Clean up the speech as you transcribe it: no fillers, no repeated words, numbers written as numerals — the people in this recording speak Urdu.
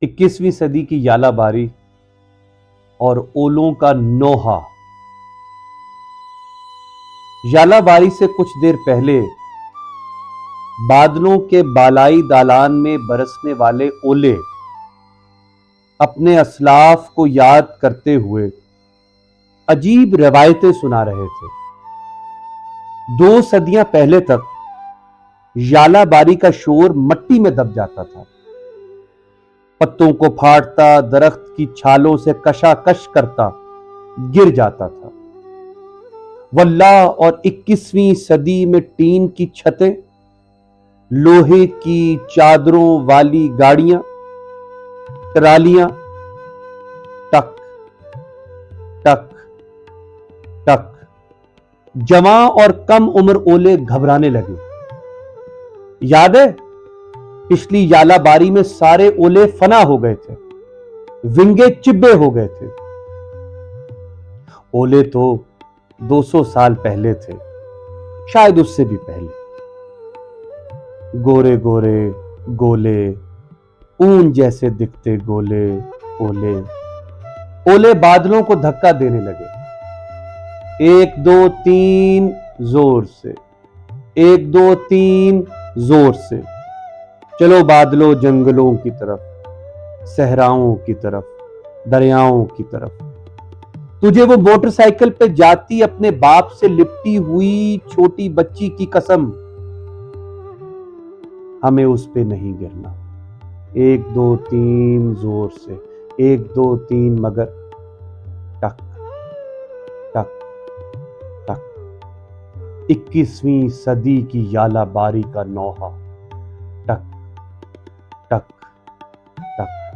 21ویں صدی کی یالہ باری اور اولوں کا نوحہ۔ یالہ باری سے کچھ دیر پہلے بادلوں کے بالائی دالان میں برسنے والے اولے اپنے اسلاف کو یاد کرتے ہوئے عجیب روایتیں سنا رہے تھے۔ 2 صدیاں پہلے تک یالہ باری کا شور مٹی میں دب جاتا تھا، پتوں کو پھاڑتا، درخت کی چھالوں سے کشاکش کرتا گر جاتا تھا۔ واللہ اور 21ویں صدی میں ٹین کی چھتیں، لوہے کی چادروں والی گاڑیاں، ٹرالیاں، ٹک ٹک ٹک، جوان اور کم عمر اولے گھبرانے لگے۔ یاد ہے پچھلی یالہ باری میں سارے اولے فنا ہو گئے تھے، ونگے چبے ہو گئے تھے۔ اولے تو 200 سال پہلے تھے، شاید اس سے بھی پہلے۔ گورے گورے گولے، اون جیسے دکھتے گولے اولے۔ اولے بادلوں کو دھکا دینے لگے، 1 2 3 زور سے، 1 2 3 زور سے۔ چلو بادلوں جنگلوں کی طرف، صحراؤں کی طرف، دریاؤں کی طرف۔ تجھے وہ موٹر سائیکل پہ جاتی اپنے باپ سے لپٹی ہوئی چھوٹی بچی کی قسم، ہمیں اس پہ نہیں گرنا۔ 1 2 3 زور سے، 1 2 3 مگر ٹک ٹک ٹک۔ 21ویں صدی کی یالہ باری کا نوحہ، ٹک ٹک ٹک۔